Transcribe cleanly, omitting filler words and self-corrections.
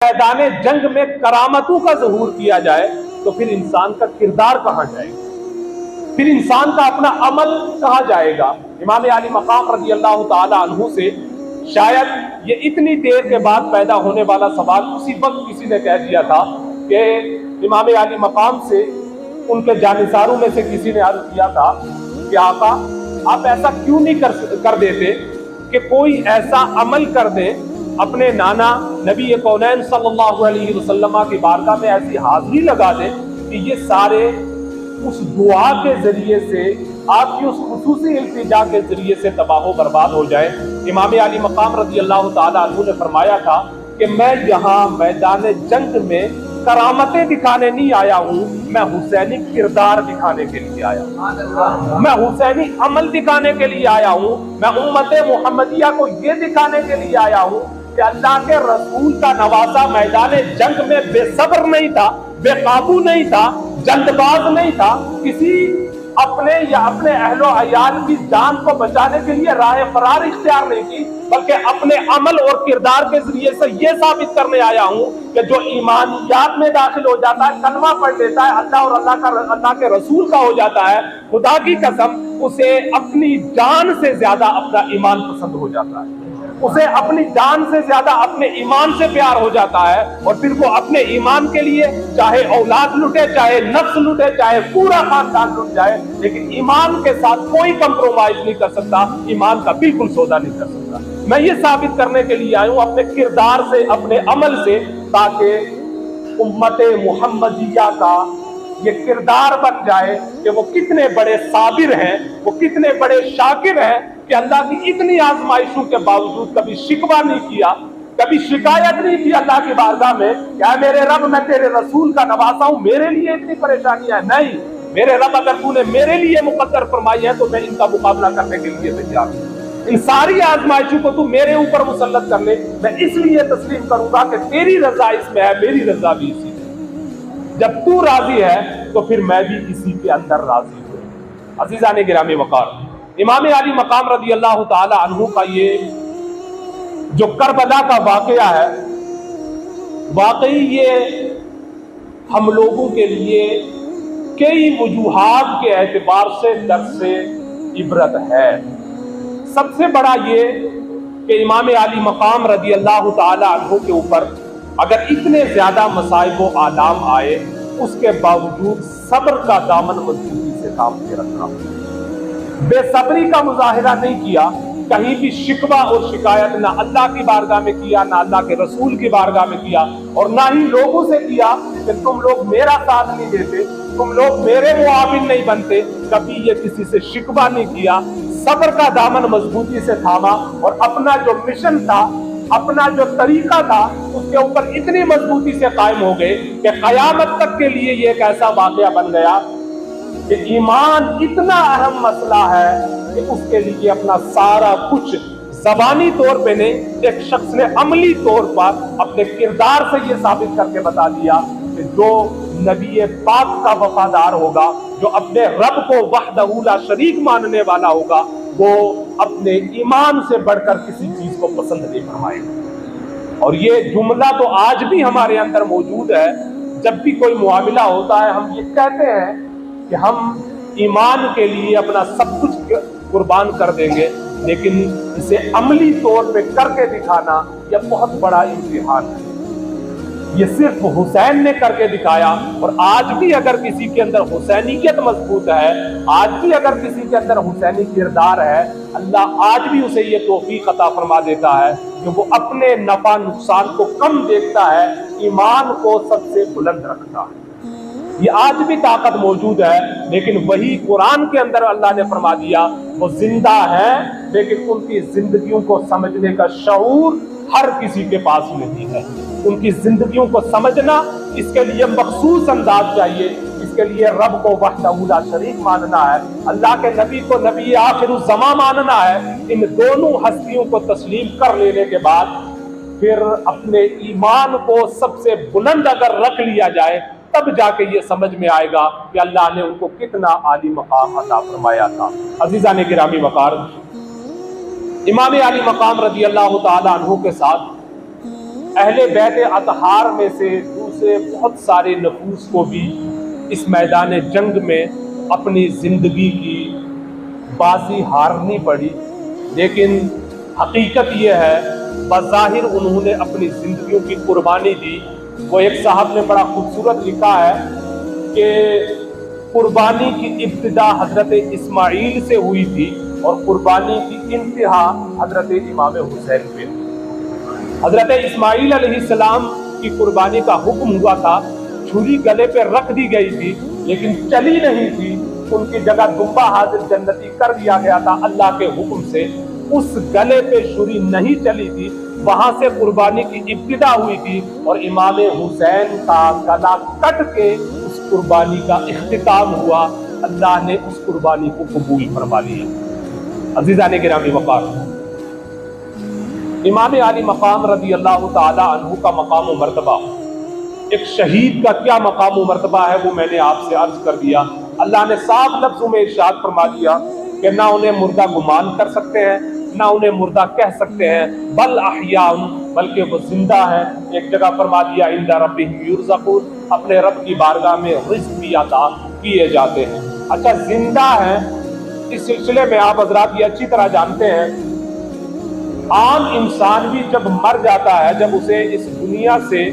میدان جنگ میں کرامتوں کا ظہور کیا جائے تو پھر انسان کا کردار کہاں جائے گا، پھر انسان کا اپنا عمل کہاں جائے گا۔ امام علی مقام رضی اللہ تعالی عنہ سے شاید یہ اتنی دیر کے بعد پیدا ہونے والا سوال اسی وقت کسی نے کہہ دیا تھا کہ امام علی مقام سے ان کے جانثاروں میں سے کسی نے عرض کیا تھا کہ آقا آپ ایسا کیوں نہیں کر دیتے کہ کوئی ایسا عمل کر دے، اپنے نانا نبی کونین صلی اللہ علیہ وسلم کی بارگاہ میں ایسی حاضری لگا دے کہ یہ سارے اس دعا کے ذریعے سے، آپ کی اس خصوصی التجا کے ذریعے سے تباہ و برباد ہو جائے۔ امام علی مقام رضی اللہ تعالی عنہ نے فرمایا تھا کہ میں یہاں میدان جنگ میں کرامتیں دکھانے نہیں آیا ہوں، میں حسینی کردار دکھانے کے لیے آیا ہوں، میں حسینی عمل دکھانے کے لیے آیا ہوں، میں امت محمدیہ کو یہ دکھانے کے لیے آیا ہوں کہ اللہ کے رسول کا نواسا میدان جنگ میں بے صبر نہیں تھا، بے قابو نہیں تھا، جلد باز نہیں تھا، کسی اپنے یا اپنے اہل و عیال کی جان کو بچانے کے لیے راہ فرار اختیار نہیں کی، بلکہ اپنے عمل اور کردار کے ذریعے سے یہ ثابت کرنے آیا ہوں کہ جو ایمانیات میں داخل ہو جاتا ہے، کلمہ پڑھ لیتا ہے، اللہ اور اللہ کے رسول کا ہو جاتا ہے، خدا کی قسم اسے اپنی جان سے زیادہ اپنا ایمان پسند ہو جاتا ہے، اسے اپنی جان سے زیادہ اپنے ایمان سے پیار ہو جاتا ہے، اور پھر وہ اپنے ایمان کے لیے چاہے اولاد لٹے، چاہے نفس لٹے، چاہے پورا خاندان لٹ جائے، لیکن ایمان کے ساتھ کوئی کمپرومائز نہیں کر سکتا، ایمان کا بالکل سودا نہیں کر سکتا۔ میں یہ ثابت کرنے کے لیے آیا ہوں اپنے کردار سے، اپنے عمل سے، تاکہ امت محمدیہ کا یہ کردار بن جائے کہ وہ کتنے بڑے صابر ہیں، وہ کتنے بڑے شاکر ہیں کہ اللہ کی اتنی آزمائشوں کے باوجود کبھی شکوہ نہیں کیا، کبھی شکایت نہیں کی اللہ کی بارگاہ میں کہ اے میرے رب میں تیرے رسول کا نواسا ہوں، میرے لیے اتنی پریشانی ہے۔ نہیں، میرے رب اگر تو نے میرے لیے مقدر فرمائی ہے تو میں ان کا مقابلہ کرنے کے لیے تیار ہوں، ان ساری آزمائشوں کو تو میرے اوپر مسلط کر لے، میں اس لیے تسلیم کروں گا کہ تیری رضا اس میں ہے، میری رضا بھی اسی میں۔ جب تو راضی ہے تو پھر میں بھی اسی کے اندر راضی ہوں۔ عزیزان گرامی وقار، امام علی مقام رضی اللہ تعالی عنہ کا یہ جو کربلا کا واقعہ ہے، واقعی یہ ہم لوگوں کے لیے کئی وجوہات کے اعتبار سے درس عبرت ہے۔ سب سے بڑا یہ کہ امام علی مقام رضی اللہ تعالی عنہ کے اوپر اگر اتنے زیادہ مصائب و آلام آئے، اس کے باوجود صبر کا دامن مضبوطی سے تھام کے رکھا، بے صبری کا مظاہرہ نہیں کیا، کہیں بھی شکوہ اور شکایت نہ اللہ کی بارگاہ میں کیا، نہ اللہ کے رسول کی بارگاہ میں کیا، اور نہ ہی لوگوں سے کیا کہ تم لوگ میرا ساتھ نہیں دیتے، تم لوگ میرے معاون نہیں بنتے، کبھی یہ کسی سے شکوہ نہیں کیا، صبر کا دامن مضبوطی سے تھاما، اور اپنا جو مشن تھا، اپنا جو طریقہ تھا، اس کے اوپر اتنی مضبوطی سے قائم ہو گئے کہ قیامت تک کے لیے یہ ایک ایسا واقعہ بن گیا کہ ایمان اتنا اہم مسئلہ ہے کہ اس کے لیے اپنا سارا کچھ زبانی طور پہ نہیں، ایک شخص نے عملی طور پر اپنے کردار سے یہ ثابت کر کے بتا دیا کہ جو نبی پاک کا وفادار ہوگا، جو اپنے رب کو وحدہ لا شریک ماننے والا ہوگا، وہ اپنے ایمان سے بڑھ کر کسی چیز کو پسند نہیں فرمائے گا۔ اور یہ جملہ تو آج بھی ہمارے اندر موجود ہے، جب بھی کوئی معاملہ ہوتا ہے ہم یہ کہتے ہیں کہ ہم ایمان کے لیے اپنا سب کچھ قربان کر دیں گے، لیکن اسے عملی طور پہ کر کے دکھانا یہ بہت بڑا امتحان ہے۔ یہ صرف حسین نے کر کے دکھایا، اور آج بھی اگر کسی کے اندر حسینیت مضبوط ہے، آج بھی اگر کسی کے اندر حسینی کردار ہے، اللہ آج بھی اسے یہ توفیق عطا فرما دیتا ہے کہ وہ اپنے نفع نقصان کو کم دیکھتا ہے، ایمان کو سب سے بلند رکھتا ہے۔ یہ آج بھی طاقت موجود ہے، لیکن وہی قرآن کے اندر اللہ نے فرما دیا وہ زندہ ہے، لیکن ان کی زندگیوں کو سمجھنے کا شعور ہر کسی کے پاس نہیں ہے۔ ان کی زندگیوں کو سمجھنا، اس کے لیے مخصوص انداز چاہیے، اس کے لیے رب کو وحدہ لا شریک ماننا ہے، اللہ کے نبی کو نبی آخر الزمان ماننا ہے۔ ان دونوں ہستیوں کو تسلیم کر لینے کے بعد پھر اپنے ایمان کو سب سے بلند اگر رکھ لیا جائے، تب جا کے یہ سمجھ میں آئے گا کہ اللہ نے ان کو کتنا عالی مقام عطا فرمایا تھا۔ عزیزان گرامی وقار، امام علی مقام رضی اللہ تعالی عنہ کے ساتھ اہل بیت اطہار میں سے دوسرے بہت سارے نفوس کو بھی اس میدان جنگ میں اپنی زندگی کی بازی ہارنی پڑی، لیکن حقیقت یہ ہے بظاہر انہوں نے اپنی زندگیوں کی قربانی دی۔ وہ ایک صاحب نے بڑا خوبصورت لکھا ہے کہ قربانی کی ابتدا حضرت اسماعیل سے ہوئی تھی اور قربانی کی انتہا حضرت امام حسین پہ۔ حضرت اسماعیل علیہ السلام کی قربانی کا حکم ہوا تھا، چھری گلے پہ رکھ دی گئی تھی لیکن چلی نہیں تھی، ان کی جگہ دمبا حاضر جنتی کر دیا گیا تھا اللہ کے حکم سے۔ اس گلے پہ چھری نہیں چلی تھی، وہاں سے قربانی کی ابتدا ہوئی تھی اور امام حسین کا گلا کٹ کے اس قربانی کا اختتام ہوا۔ اللہ نے اس قربانی کو قبول فرما لیا۔ عزیزان گرامی وقار، امام علی مقام رضی اللہ تعالی عنہ کا مقام و مرتبہ، ایک شہید کا کیا مقام و مرتبہ ہے وہ میں نے آپ سے عرض کر دیا۔ اللہ نے صاف لفظوں میں ارشاد فرما دیا کہ نہ انہیں مردہ گمان کر سکتے ہیں، نہ انہیں مردہ کہہ سکتے ہیں، بل احیاء، بلکہ وہ زندہ ہیں۔ ایک جگہ فرما دیا عند ربہم یرزقون، اپنے رب کی بارگاہ میں رزق بھی عطا کیے جاتے ہیں۔ اچھا، زندہ ہیں، اس سلسلے میں آپ حضرات یہ اچھی طرح جانتے ہیں، عام انسان بھی جب مر جاتا ہے، جب اسے اس دنیا سے